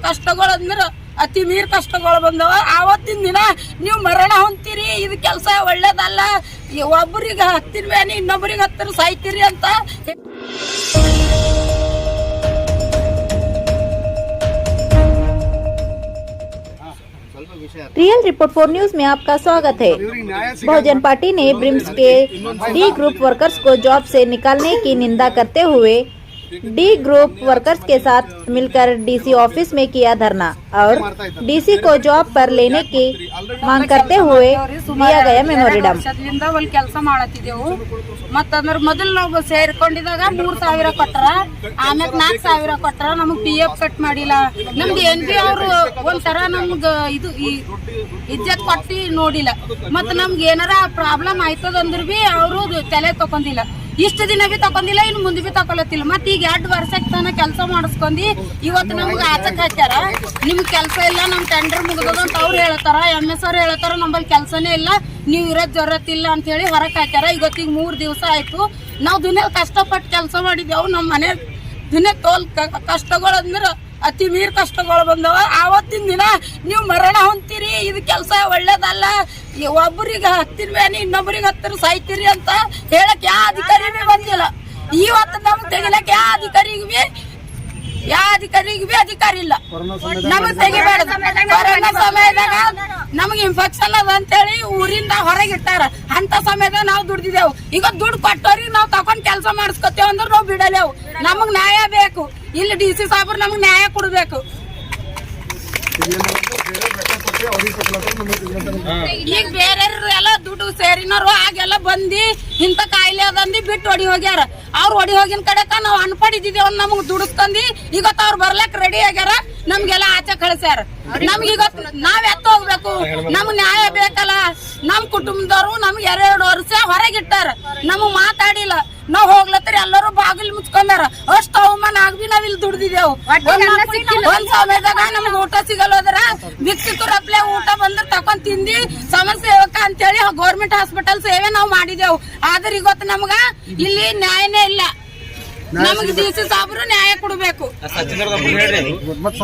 ಕಷ್ಟಗಳಂದ್ರ ಅತಿ ಮೀರ್ ಕಷ್ಟಗಳು ಬಂದವ. ಆವತ್ತಿನ ದಿನ ನೀವು ಮರಣ ಹೊಂತೀರಿ, ಇದು ಕೆಲಸ ಒಳ್ಳೇದಲ್ಲ, ಒಬ್ಬರಿಗೆ ಹತ್ತಿರ ಬೇನೆ ಇನ್ನೊಬ್ಬರಿಗೆ ಹತ್ತಿರ ಸಾಯ್ತೀರಿ ಅಂತ. रियल रिपोर्ट 4 न्यूज में आपका स्वागत है। बहुजन पार्टी ने ब्रिम्स के डी ग्रुप वर्कर्स को जॉब से निकालने की निंदा करते हुए डी ग्रुप वर्कर्स के साथ मिलकर डीसी ऑफिस में किया धरना और डीसी को जॉब पर लेने की मांग करते हुए दिया गया मेमोरेंडम। ಕೆಲಸ ಮಾಡತ್ತಿದ್ದೆವು ಮತ್ತಂದ್ರ ಮೊದಲು ನಾವು ಸೇರ್ಕೊಂಡಿದಾಗ 3000 ಕೊಟ್ಟಾರ, ಆಮ್ಯಾಗ 4000 ಕೊಟ್ಟಾರ. ನಮಗ್ PF ಕಟ್ ಮಾಡಿಲ್ಲ. ನಮ್ದು NB ಅವರು ಒಂಥರ ನಮ್ಗ ಇದು ಇಜ್ಜತ್ ಕೊಟ್ಟಿ ನೋಡಿಲ್ಲ. ಮತ್ತ ನಮ್ಗೆ ಏನಾರ ಪ್ರಾಬ್ಲಮ್ ಆಯ್ತದಂದ್ರ ಬಿ ಅವರು ತಲೆ ತಕೊಂಡಿಲ್ಲ. ಇಷ್ಟು ದಿನ ಬಿ ತಕೊಂಡಿಲ್ಲ, ಇನ್ನು ಮುಂದೆ ಬಿ ತಕೊಳತಿಲ್ಲ. ಮತ್ತ ಈಗ 2 ವರ್ಷಕ್ಕೆ ತನ ಕೆಲಸ ಮಾಡಿಸ್ಕೊಂಡಿ ಇವತ್ತು ನಮ್ಗೆ ಆಚಕ್ ಹಾಕ್ಯಾರ. ನಿಮ್ಗೆ ಕೆಲಸ ಇಲ್ಲ, ನಮ್ ಟೆಂಡರ್ ಮುಗಿದದ ಅಂತ ಅವ್ರು ಹೇಳ್ತಾರ. MS ಅವ್ರು ಹೇಳ್ತಾರ ನಮ್ಮಲ್ಲಿ ಕೆಲಸನೇ ಇಲ್ಲ, ನೀವ್ ಇರೋದ್ ಜರತ್ತಿಲ್ಲ ಅಂತ ಹೇಳಿ ಹೊರಕ್ ಹಾಕ್ಯಾರ. ಇವತ್ತಿಗೆ 3 ದಿವಸ ಆಯ್ತು. ನಾವು ದಿನ ಕಷ್ಟಪಟ್ಟು ಕೆಲಸ ಮಾಡಿದ್ದೇವು. ನಮ್ಮ ಮನೆ ದಿನ ತೋಲ್ ಕಷ್ಟಗಳಂದ್ರ ಅತಿ ಮೀರ್ ಕಷ್ಟಗಳು ಬಂದವ. ಆವತ್ತಿನ ದಿನ ನೀವು ಮರಣ ಹೊಂತೀರಿ, ಇದು ಕೆಲಸ ಒಳ್ಳೇದಲ್ಲ, ಒಬ್ಬರಿಗೆ ಹತ್ತಿರ ಬೇನೆ ಇನ್ನೊಬ್ಬರಿಗೆ ಹತ್ತಿರ ಸಾಯ್ತೀರಿ ಅಂತ ಹೇಳಕ್ ಯಾವ ಅಧಿಕಾರಿನೂ ಬಂದಿಲ್ಲ. ಇವತ್ತು ನಮ್ಗೆ ತೆಗಿಲಕ್ ಯಾವ ಅಧಿಕಾರಿಗೂ ಅಧಿಕಾರಿ ಇಲ್ಲ. ನಮಗ್ ತೆಗಿಬೇಡ. ಕೊರೋನಾ ಸಮಯದಾಗ ನಮಗ್ ಇನ್ಫೆಕ್ಷನ್ ಅದ ಅಂತೇಳಿ ಊರಿಂದ ಹೊರಗಿಟ್ಟಾರ. ಅಂತ ಸಮಯದಾಗ ನಾವು ದುಡ್ದಿದ್ದೇವು. ಈಗ ದುಡ್ಡು ಕೊಟ್ಟವ್ರಿಗೆ ನಾವು ತಕೊಂಡ್ ಕೆಲಸ ಮಾಡಿಸ್ಕೊತೇವ್ ಅಂದ್ರೆ ನಾವು ಬಿಡಲೇವು. ನಮಗ್ ನ್ಯಾಯ ಬೇಕು. ಇಲ್ಲಿ DC ಸಾಹೇಬ್ರು ನಮಗ್ ನ್ಯಾಯ ಕೊಡ್ಬೇಕು. ಈಗ ಬೇರೆ ಎಲ್ಲ ದುಡ್ಡು ಸೇರಿನವ್ರು ಆಗೆಲ್ಲ ಬಂದಿ ಇಂತ ಕಾಯಿಲೆ ಅದಂದಿ ಬಿಟ್ಟು ಹೊಡಿ ಹೋಗ್ಯಾರ. ಅವ್ರು ಹೊಡಿ ಹೋಗಿನ ಕಡೆಕ ನಾವ್ ಅನ್ಪಡಿದ್ದೇವ್, ನಮಗ್ ದುಡಿಸ್ಕೊಂಡಿ ಇವತ್ತು ಅವ್ರು ಬರ್ಲಕ್ ರೆಡಿ ಆಗ್ಯಾರ. ನಮ್ಗೆಲ್ಲ ಆಚೆ ಕಳ್ಸ್ಯಾರ. ನಮ್ಗೆ ಇವತ್ತು ನಾವ್ ಎತ್ತ ಹೋಗ್ಬೇಕು. ನಮ್ಗ್ ನ್ಯಾಯ ಬೇಕಲ್ಲ. ನಮ್ ಕುಟುಂಬದವ್ರು ನಮ್ಗೆ 2 ವರ್ಷ ಹೊರಗಿಟ್ಟಾರ. ನಮಗ್ ಮಾತಾಡಿಲ್ಲ. ನಾವ್ ಹೋಗ್ಲತ್ತರ ಎಲ್ಲರೂ ಬಾಗಿಲು ಮುಚ್ಕೊಂಡಾರ. ಅಷ್ಟು ಅವಮಾನ ಆಗ್ಬಿ ನಾವ್ ಇಲ್ಲಿ ದುಡ್ದಿದ್ದೇವು. ಒಂದ್ ಸಮಯದಾಗ ನಮ್ಗೆ ಊಟ ಸಿಗಲ್ಲೋದ್ರ ಭಿಕ್ಷುಕರಪ್ಲೆ ಊಟ ಬಂದ್ರೆ ತಕೊಂಡ್ ತಿಂದಿ ಸಮಾಜ ಸೇವಕ ಅಂತೇಳಿ ಗೌರ್ಮೆಂಟ್ ಹಾಸ್ಪಿಟಲ್ ಸೇವೆ ನಾವ್ ಮಾಡಿದೆವು. ಆದ್ರೆ ಇವತ್ತು ನಮ್ಗ ಇಲ್ಲಿ ನ್ಯಾಯನೇ ಇಲ್ಲ. ನಮಗೆ DC ಸಾಹೇಬ್ರು ನ್ಯಾಯ ಕೊಡ್ಬೇಕು.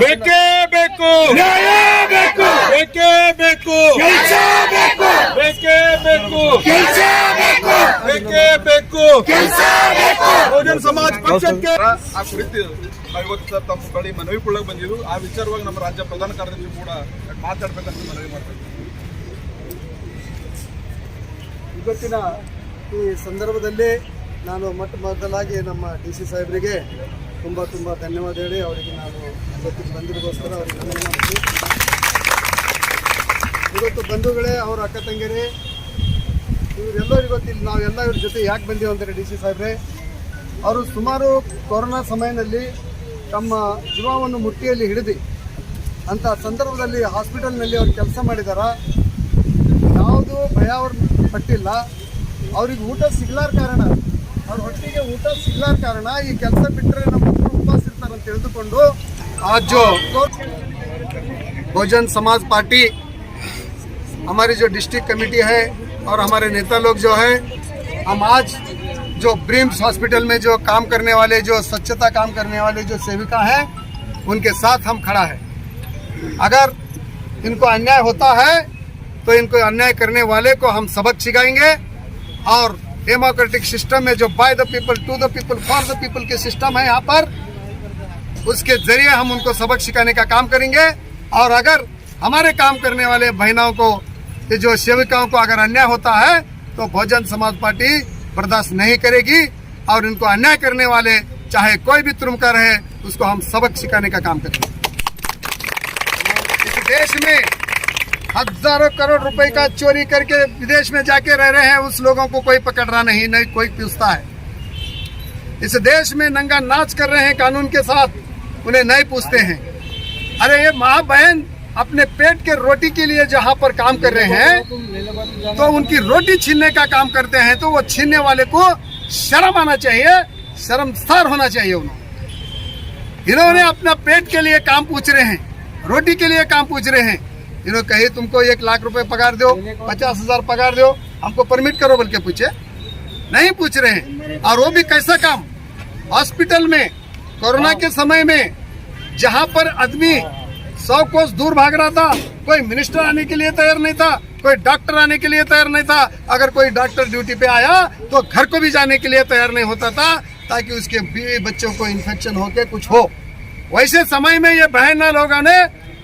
ಬೇಕೇ ಬೇಕು, ನ್ಯಾಯ ಬೇಕು, ಬೇಕೇ ಬೇಕು, ಕೆಲಸ ಬೇಕು, ಬೇಕೇ ಬೇಕು, ಕೆಲಸ ಬೇಕು, ಬೇಕೇ ಬೇಕು, ಕೆಲಸ ಬೇಕು. ಬಹುಜನ ಸಮಾಜ ಪಕ್ಷಕ್ಕೆ ಆ ಕುರಿತು ನಾವು ಇವತ್ತು ತಮ್ಮ ಬಳಿ ಮನವಿ ಕೊಡಕ್ಕೆ ಬಂದಿದ್ದು. ಆ ವಿಚಾರವಾಗಿ ನಮ್ಮ ರಾಜ್ಯ ಪ್ರಧಾನ ಕಾರ್ಯದರ್ಶಿ ಕೂಡ ಮಾತಾಡ್ಬೇಕಂತ ಮನವಿ ಮಾಡ್ತೀವಿ. ಇವತ್ತಿನ ಈ ಸಂದರ್ಭದಲ್ಲಿ ನಾನು ಮೊದಲಾಗಿ ನಮ್ಮ DC ಸಾಹೇಬರಿಗೆ ತುಂಬ ಧನ್ಯವಾದ ಹೇಳಿ ಅವರಿಗೆ ನಾನು ಇವತ್ತಿಗೆ ಬಂದಿರೋಗೋಸ್ಕರ ಅವರಿಗೆ ಧನ್ಯವಾದ ಮಾಡ್ತೀನಿ. ಇವತ್ತು ಬಂಧುಗಳೇ, ಅವರ ಅಕ್ಕ ತಂಗಿಯರೇ, ಇವರೆಲ್ಲರೂ ಇವತ್ತಿಲ್ಲಿ ನಾವೆಲ್ಲ ಇವ್ರ ಜೊತೆ ಯಾಕೆ ಬಂದೀವಿ ಅಂತಾರೆ DC ಸಾಹೇಬ್ರೆ, ಅವರು ಸುಮಾರು ಕೊರೋನಾ ಸಮಯದಲ್ಲಿ ತಮ್ಮ ಜೀವವನ್ನು ಮುಟ್ಟಿಯಲ್ಲಿ ಹಿಡಿದು ಅಂಥ ಸಂದರ್ಭದಲ್ಲಿ ಹಾಸ್ಪಿಟಲ್ನಲ್ಲಿ ಅವ್ರು ಕೆಲಸ ಮಾಡಿದಾರ. ಯಾವುದೂ ಭಯ ಅವ್ರು ಪಟ್ಟಿಲ್ಲ. ಅವ್ರಿಗೆ ಊಟ ಸಿಗ್ಲಾರ ಕಾರಣ, ಅವ್ರ ಹೊಟ್ಟಿಗೆ ಊಟ ಸಿಗ್ಲಾರ ಕಾರಣ ಈ ಕೆಲಸ ಬಿಟ್ಟರೆ ನಮ್ಮ ಮಕ್ಕಳು ಉಪವಾಸ ಇರ್ತಾರೆ ಅಂತ ತಿಳಿದುಕೊಂಡು आज जो बहुजन समाज पार्टी हमारी जो डिस्ट्रिक्ट कमेटी है और हमारे नेता लोग जो है, हम आज जो ब्रिम्स हॉस्पिटल में जो काम करने वाले, जो स्वच्छता काम करने वाले जो सेविका हैं, उनके साथ हम खड़ा है। अगर इनको अन्याय होता है तो इनको अन्याय करने वाले को हम सबक सिखाएंगे और डेमोक्रेटिक सिस्टम में जो by the people to the people for the people के सिस्टम है यहाँ पर, उसके जरिए हम उनको सबक सिखाने का काम करेंगे। और अगर हमारे काम करने वाले बहनों को, जो सेविकाओं को अगर अन्याय होता है तो बहुजन समाज पार्टी बर्दाश्त नहीं करेगी और इनको अन्याय करने वाले चाहे कोई भी तुरमकर है उसको हम सबक सिखाने का काम करेंगे। इस देश में हजारों करोड़ रुपए का चोरी करके विदेश में जाके रह रहे हैं, उस लोगों को कोई पकड़ रहा नहीं कोई पूछता है। इस देश में नंगा नाच कर रहे हैं कानून के साथ, उन्हें नहीं पूछते हैं। अरे ये माँ बहन अपने पेट के रोटी के लिए जहाँ पर काम कर रहे हैं तो उनकी रोटी छीनने का काम करते हैं, तो वो छीनने वाले को शर्म आना चाहिए, शर्मसार होना चाहिए। इन्होंने अपना पेट के लिए काम पूछ रहे हैं, रोटी के लिए काम पूछ रहे हैं। इन्होंने कहे तुमको 1 लाख रुपए पगार दो, 50,000 पगार दो, हमको परमिट करो बोल के पूछे, नहीं पूछ रहे हैं। और वो भी कैसा काम, हॉस्पिटल में कोरोना के समय में जहां पर आदमी 100 कोस दूर भाग रहा था, कोई मिनिस्टर आने के लिए तैयार नहीं था, कोई डॉक्टर आने के लिए तैयार नहीं था। अगर कोई डॉक्टर ड्यूटी पे आया तो घर को भी जाने के लिए तैयार नहीं होता था, ताकि उसके बीवी बच्चों को इन्फेक्शन होके कुछ हो। वैसे समय में ये बहन लोगों ने,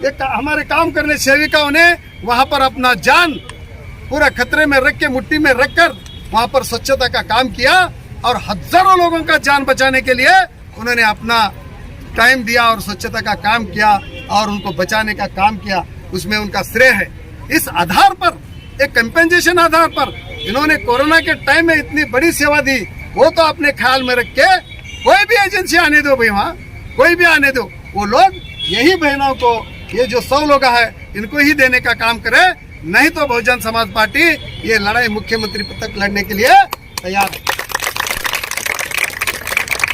एक हमारे काम करने सेविकाओं ने वहां पर अपना जान पूरा खतरे में रख के, मुट्ठी में रखकर वहां पर स्वच्छता का काम किया और हजारों लोगों का जान बचाने के लिए उन्होंने अपना टाइम दिया और स्वच्छता का काम किया और उनको बचाने का काम किया। उसमें उनका श्रेय है। इस आधार पर, एक कंपेंसेशन आधार पर इन्होंने कोरोना के टाइम में इतनी बड़ी सेवा दी, वो तो अपने ख्याल में रख के कोई भी एजेंसी आने दो भाई, वहाँ कोई भी आने दो, वो लोग यही बहनों को, ये जो 100 लोग है इनको ही देने का काम करे। नहीं तो बहुजन समाज पार्टी ये लड़ाई मुख्यमंत्री पद तक लड़ने के लिए तैयार है।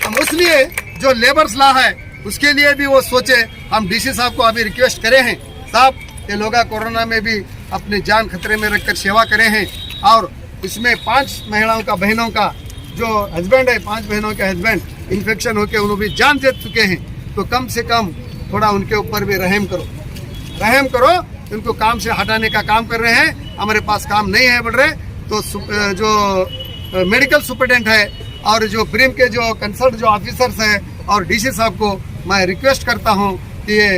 हम इसलिए जो लेबर्स लॉ है उसके लिए भी वो सोचे। हम डीसी साहब को अभी रिक्वेस्ट करे हैं, साहब ये लोग कोरोना में भी अपनी जान खतरे में रखकर सेवा करे हैं और इसमें 5 महिलाओं का, बहनों का जो हस्बैंड है, 5 बहनों के हस्बैंड इन्फेक्शन होकर उन्होंने भी जान दे चुके हैं। तो कम से कम थोड़ा उनके ऊपर भी रहम करो। उनको काम से हटाने का काम कर रहे हैं। हमारे पास काम नहीं है बढ़ रहे, तो जो मेडिकल सुपरिटेंडेंट है और जो ब्रिम के जो कंसल्ट जो ऑफिसर्स हैं और डीसी साहब को मैं रिक्वेस्ट करता हूं कि ये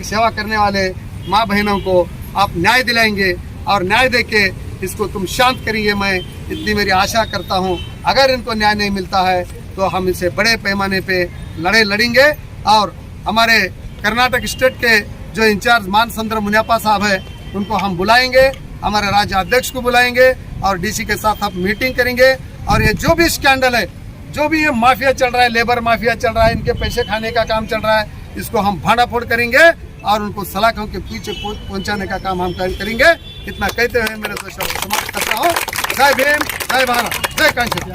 सेवा करने वाले माँ बहनों को आप न्याय दिलाएंगे और न्याय देके इसको तुम शांत करेंगे। मैं इतनी मेरी आशा करता हूं। अगर इनको न्याय नहीं मिलता है तो हम इसे बड़े पैमाने पे लड़ेंगे और हमारे कर्नाटक स्टेट के जो इंचार्ज मानचंद्र मुनियप्पा साहब है उनको हम बुलाएंगे, हमारे राज्य अध्यक्ष को बुलाएंगे और डीसी के साथ हम मीटिंग करेंगे। और ये जो भी स्कैंडल है, जो भी ये माफिया चल रहा है, लेबर माफिया चल रहा है, इनके पैसे खाने का काम चल रहा है, इसको हम भांडाफोड़ करेंगे और उनको सलाखों के पीछे पहुंचाने का काम हम करेंगे। इतना कहते हुए मेरे से समाप्त करता हूँ। जय भीम, जय भारत, जय कांग्रेस।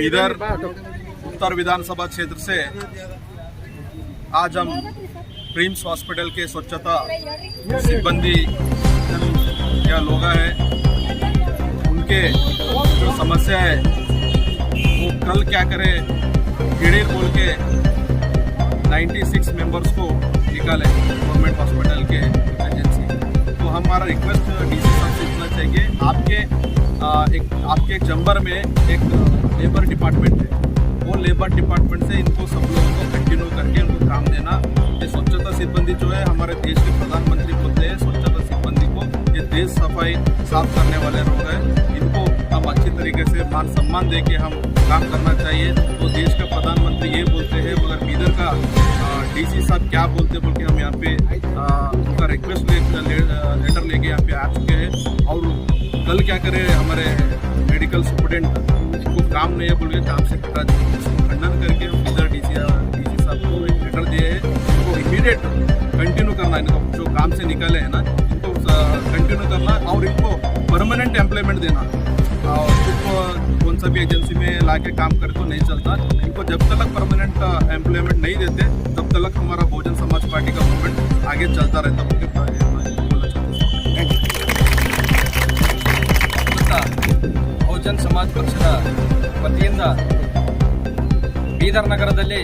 इधर उत्तर विधानसभा क्षेत्र से आज हम प्रिम्स हॉस्पिटल के स्वच्छता सिब्बंदी क्या लोग हैं, उनके जो समस्या है वो कल क्या करे गिड़े बोल के 96 मेंबर्स को निकाले गवर्नमेंट हॉस्पिटल के एजेंसी। तो हमारा रिक्वेस्ट डीसी साहब से इतना चाहिए, आपके चैम्बर में एक लेबर डिपार्टमेंट है, वो लेबर डिपार्टमेंट से इनको सब लोगों को कंटिन्यू करके उनको काम देना। ये स्वच्छता सिब्बंदी जो है हमारे देश के प्रधानमंत्री बोलते हैं स्वच्छता सिब्बंदी को, ये देश सफाई साफ करने वाले लोग हैं, इनको हम अच्छी तरीके से मान सम्मान दे के हम काम करना चाहिए। तो देश का प्रधानमंत्री ये बोलते हैं, मगर इधर का डीसी साहब क्या बोलते बोल के हम यहाँ पे उनका रिक्वेस्ट लेटर लेके यहाँ पे आ चुके हैं। और कल क्या करे हमारे मेडिकल सुपरिटेंडेंट को काम नहीं है बोल के काम से हटा दिए, इसको खंडन करके हम इधर डीसी साहब को एक लेटर दिए है। इनको इमीडिएट कंटिन्यू करना, इनको जो काम से निकाले हैं ना इनको कंटिन्यू करना और इनको परमानेंट एम्प्लॉयमेंट देना। और इनको कौन सा भी एजेंसी में ला के काम करे तो नहीं चलता, इनको जब तक परमानेंट एम्प्लॉयमेंट नहीं देते तब तक हमारा बहुजन समाज पार्टी का मूवमेंट आगे चलता रहता बोल बोलना चाहते ಬಹುಜನ್ ಸಮಾಜ ಪಕ್ಷದ ವತಿಯಿಂದ ಬೀದರ್ ನಗರದಲ್ಲಿ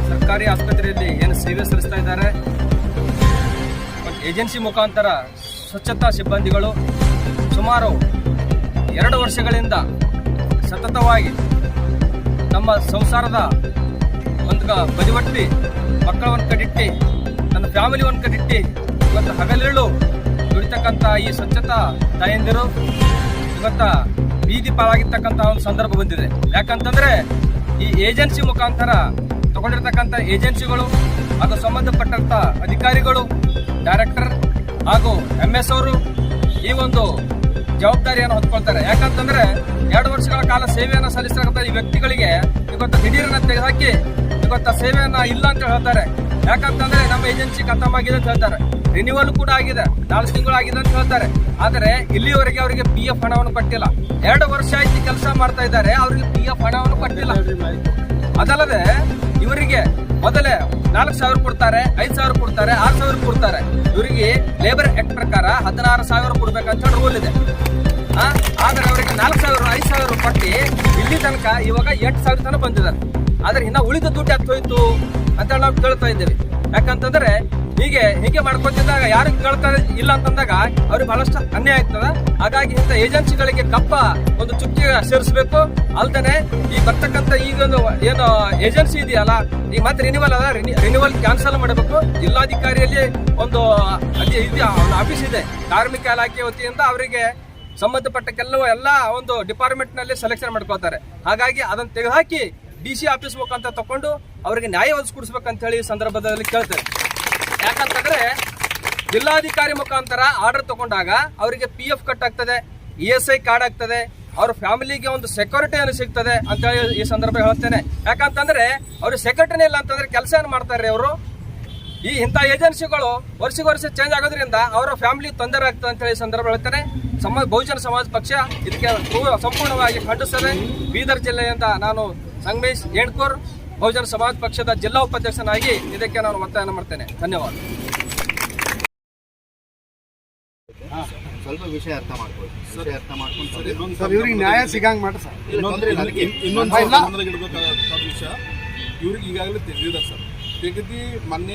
ಸರ್ಕಾರಿ ಆಸ್ಪತ್ರೆಯಲ್ಲಿ ಏನು ಸೇವೆ ಸಲ್ಲಿಸ್ತಾ ಇದ್ದಾರೆ, ಏಜೆನ್ಸಿ ಮುಖಾಂತರ ಸ್ವಚ್ಛತಾ ಸಿಬ್ಬಂದಿಗಳು ಸುಮಾರು 2 ವರ್ಷಗಳಿಂದ ಸತತವಾಗಿ ನಮ್ಮ ಸಂಸಾರದ ಒಂದು ಬದಿವಟ್ಟಿ, ಮಕ್ಕಳ ಒಂದು ಕಡಿಟ್ಟಿ, ನನ್ನ ಫ್ಯಾಮಿಲಿ ಒಂದು ಕಡಿಟ್ಟಿ ಇವತ್ತು ಹಗಲಿರುಳು ದುಡಿತಕ್ಕಂಥ ಈ ಸ್ವಚ್ಛತಾ ತಾಯಂದಿರು ಇವತ್ತ ಬೀದಿ ಪಾಲಾಗಿರ್ತಕ್ಕಂಥ ಒಂದು ಸಂದರ್ಭ ಬಂದಿದೆ. ಯಾಕಂತಂದ್ರೆ ಈ ಏಜೆನ್ಸಿ ಮುಖಾಂತರ ತಗೊಂಡಿರ್ತಕ್ಕಂಥ ಏಜೆನ್ಸಿಗಳು ಹಾಗೂ ಸಂಬಂಧಪಟ್ಟಂತ ಅಧಿಕಾರಿಗಳು, ಡೈರೆಕ್ಟರ್ ಹಾಗೂ MS ಅವರು ಈ ಒಂದು ಜವಾಬ್ದಾರಿಯನ್ನು ಹೊತ್ಕೊಳ್ತಾರೆ. ಯಾಕಂತಂದ್ರೆ 2 ವರ್ಷಗಳ ಕಾಲ ಸೇವೆಯನ್ನು ಸಲ್ಲಿಸಿರ್ತಕ್ಕಂಥ ಈ ವ್ಯಕ್ತಿಗಳಿಗೆ ಇವತ್ತು ದಿಢೀರನ್ನ ತೆಗೆದುಹಾಕಿ ಇವತ್ತು ಸೇವೆಯನ್ನ ಇಲ್ಲ ಅಂತ ಹೇಳ್ತಾರೆ. ಯಾಕಂತಂದ್ರೆ ನಮ್ಮ ಏಜೆನ್ಸಿ ಖತಮ್ ಆಗಿದೆ ಅಂತ ಹೇಳ್ತಾರೆ, ರಿನ್ಯೂವಲ್ ಕೂಡ ಆಗಿದೆ, 4 ತಿಂಗಳು ಆಗಿದೆ ಅಂತ ಹೇಳ್ತಾರೆ. ಆದರೆ ಇಲ್ಲಿವರೆಗೆ ಅವರಿಗೆ PF ಹಣವನ್ನು ಕೊಟ್ಟಿಲ್ಲ. 2 ವರ್ಷ ಆಯ್ತು ಕೆಲಸ ಮಾಡ್ತಾ ಇದ್ದಾರೆ, ಅವರಿಗೆ PF ಹಣವನ್ನು ಕೊಟ್ಟಿಲ್ಲ. ಅದಲ್ಲದೆ ಇವರಿಗೆ ಮೊದಲೇ 4,000 ಕೊಡ್ತಾರೆ, 5,000 ಕೊಡ್ತಾರೆ, 6,000 ಕೊಡ್ತಾರೆ. ಇವರಿಗೆ ಲೇಬರ್ ಆಕ್ಟ್ ಪ್ರಕಾರ 16,000 ಕೊಡ್ಬೇಕಂತ ರೂಲ್ ಇದೆ. ಆದ್ರೆ ಅವರಿಗೆ 4,000 5,000 ಕೊಟ್ಟು ಇಲ್ಲಿ ತನಕ ಇವಾಗ 8,000 ತನಕ ಬಂದಿದ್ದಾರೆ. ಆದ್ರೆ ಇನ್ನ ಉಳಿದ ದುಡ್ಡು ಹತ್ತೋಯ್ತು ಅಂತ ನಾವು ಕೇಳ್ತಾ ಇದ್ದೇವೆ. ಯಾಕಂತಂದ್ರೆ ಹೀಗೆ ಮಾಡ್ಕೊತಿದ್ದಾಗ ಯಾರು ಕೇಳ್ತಾ ಇಲ್ಲ ಅಂತಂದಾಗ ಅವ್ರಿಗೆ ಬಹಳಷ್ಟು ಅನ್ಯಾಯ ಆಗ್ತದ. ಹಾಗಾಗಿ ಇಂಥ ಏಜೆನ್ಸಿಗಳಿಗೆ ಕಪ್ಪ ಒಂದು ಚುಕ್ಕಿ ಸೇರಿಸಬೇಕು. ಅಲ್ದೇನೆ ಈ ಬರ್ತಕ್ಕಂಥ ಈಗೊಂದು ಏನು ಏಜೆನ್ಸಿ ಇದೆಯಲ್ಲ, ಈಗ ಮತ್ತೆ ರಿನಿವಲ್ ಕ್ಯಾನ್ಸಲ್ ಮಾಡಬೇಕು. ಜಿಲ್ಲಾಧಿಕಾರಿಯಲ್ಲಿ ಒಂದು ಆಫೀಸ್ ಇದೆ, ಕಾರ್ಮಿಕ ಇಲಾಖೆ ವತಿಯಿಂದ ಅವರಿಗೆ ಸಂಬಂಧಪಟ್ಟ ಎಲ್ಲ ಒಂದು ಡಿಪಾರ್ಟ್ಮೆಂಟ್ ನಲ್ಲಿ ಸೆಲೆಕ್ಷನ್ ಮಾಡ್ಕೋತಾರೆ. ಹಾಗಾಗಿ ಅದನ್ನು ತೆಗೆದುಹಾಕಿ DC ಆಫೀಸ್ ಮುಖಾಂತರ ತಕೊಂಡು ಅವರಿಗೆ ನ್ಯಾಯ ಒದಗಿಸ್ಕೊಡ್ಸ್ಬೇಕಂತ ಹೇಳಿ ಈ ಸಂದರ್ಭದಲ್ಲಿ ಕೇಳ್ತೇವೆ. ಯಾಕಂತಂದ್ರೆ ಜಿಲ್ಲಾಧಿಕಾರಿ ಮುಖಾಂತರ ಆರ್ಡರ್ ತಗೊಂಡಾಗ ಅವರಿಗೆ PF ಕಟ್ ಆಗ್ತದೆ, ESI ಕಾರ್ಡ್ ಆಗ್ತದೆ, ಅವ್ರ ಫ್ಯಾಮಿಲಿಗೆ ಒಂದು ಸೆಕ್ಯೂರಿಟಿ ಅನ್ನು ಸಿಗ್ತದೆ ಅಂತ ಹೇಳಿ ಈ ಸಂದರ್ಭ ಹೇಳ್ತೇನೆ. ಯಾಕಂತಂದ್ರೆ ಅವ್ರಿಗೆ ಸೆಕ್ಯೂರಿಟಿನೇ ಇಲ್ಲ ಅಂತಂದ್ರೆ ಕೆಲಸ ಏನು ಮಾಡ್ತಾರೆ ಅವರು? ಇಂಥ ಏಜೆನ್ಸಿಗಳು ವರ್ಷ ಚೇಂಜ್ ಆಗೋದ್ರಿಂದ ಅವರ ಫ್ಯಾಮಿಲಿ ತೊಂದರೆ ಆಗ್ತದೆ ಅಂತ ಹೇಳಿ ಸಂದರ್ಭ ಹೇಳ್ತೇನೆ. ಬಹುಜನ ಸಮಾಜ ಪಕ್ಷ ಇದಕ್ಕೆ ಸಂಪೂರ್ಣವಾಗಿ ಖಂಡಿಸ್ತದೆ. ಬೀದರ್ ಜಿಲ್ಲೆಯಿಂದ ನಾನು ಸಂಗಮೇಶ್ ಏಣ್ಕೂರ್, ಬಹುಜನ ಸಮಾಜ ಪಕ್ಷದ ಜಿಲ್ಲಾ ಉಪಾಧ್ಯಕ್ಷನಾಗಿ ಇದಕ್ಕೆ ನಾನು ಒತ್ತಾಯ ಮಾಡ್ತೇನೆ. ಧನ್ಯವಾದ. ಸ್ವಲ್ಪ ವಿಷಯ ಅರ್ಥ ಮಾಡ್ಕೊಂಡು ಸರ್ ಇವ್ರಿಗೆ ನ್ಯಾಯ ಸಿಗಂಗ್ ಮಾಡ್ರಿ ಸರ್. ಇನ್ನೊಂದು ಇಡಬೇಕಾದ ವಿಷಯ ಇವ್ರಿಗೆ ಈಗಾಗಲೇ ತಿಳಿದಿದೆ ಸರ್. ತೆಗೆದು ಮೊನ್ನೆ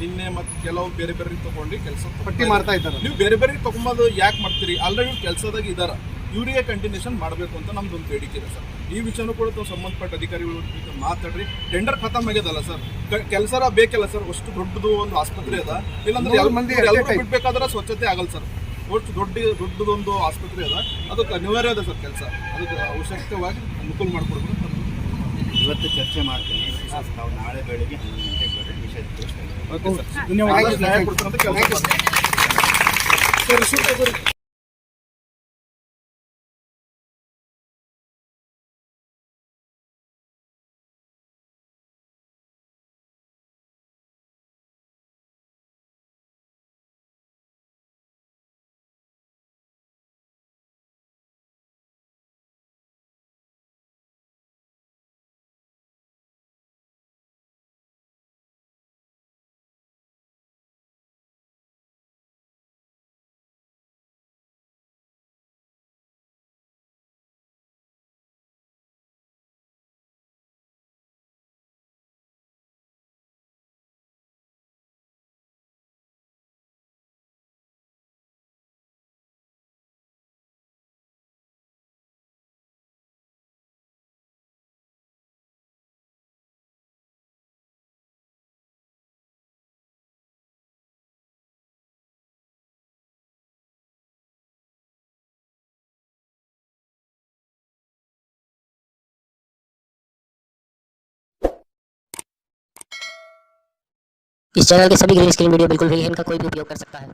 ನಿನ್ನೆ ಮತ್ತು ಕೆಲವು ಬೇರೆ ತಗೊಂಡು ಕೆಲಸ ಪಟ್ಟಿ ಮಾಡ್ತಾ ಇದ್ದಾರೆ. ನೀವು ಬೇರೆ ತಗೊಂಬದು ಯಾಕೆ ಮಾಡ್ತೀರಿ? ಆಲ್ರೆಡಿ ಇವ್ರು ಕೆಲಸದಾಗ ಇದಾರ, ಇವರಿಗೆ ಕಂಟಿನ್ಯೂಷನ್ ಮಾಡಬೇಕು ಅಂತ ನಮ್ದೊಂದು ಬೇಡಿಕೆ ಇದೆ ಸರ್. ಈ ವಿಷಯನೂ ಕೂಡ ಸಂಬಂಧಪಟ್ಟ ಅಧಿಕಾರಿಗಳು ಮಾತಾಡ್ರಿ. ಟೆಂಡರ್ ಖತಮ್ ಆಗ್ಯದಲ್ಲ ಸರ್, ಕೆಲಸ ಬೇಕಲ್ಲ ಸರ್. ಅಷ್ಟು ದೊಡ್ಡದು ಒಂದು ಆಸ್ಪತ್ರೆ ಅದ, ಇಲ್ಲಾಂದ್ರೆ ಎಲ್ಲರೂ ಬಿಡ್ಬೇಕಾದ್ರೆ ಸ್ವಚ್ಛತೆ ಆಗಲ್ಲ ಸರ್. ಅಷ್ಟು ದೊಡ್ಡದೊಂದು ಆಸ್ಪತ್ರೆ ಅದ, ಅದಕ್ಕೆ ಅನಿವಾರ್ಯ ಅದ ಸರ್ ಕೆಲಸ. ಅದಕ್ಕೆ ಅವಶ್ಯಕವಾಗಿ ಅನುಕೂಲ ಮಾಡಿಕೊಡ್ಬೇಕು. ಇವತ್ತು ಚರ್ಚೆ ಮಾಡ್ತೀನಿ, ನಾವು ನಾಳೆ ಬೆಳಿಗ್ಗೆ 11 ಗಂಟೆಗೆ ಬರೀ ವಿಷಯ ತಿಳಿಸ್ತೀವಿ. ಧನ್ಯವಾದ. ನ್ಯಾಯ ಕೊಡ್ತಾರಂತ ಕೆಲಸ ಸರ್. इस चैनल के सभी ग्रीन स्क्रीन वीडियो बिल्कुल फ्री है, इनका कोई भी उपयोग कर सकता है।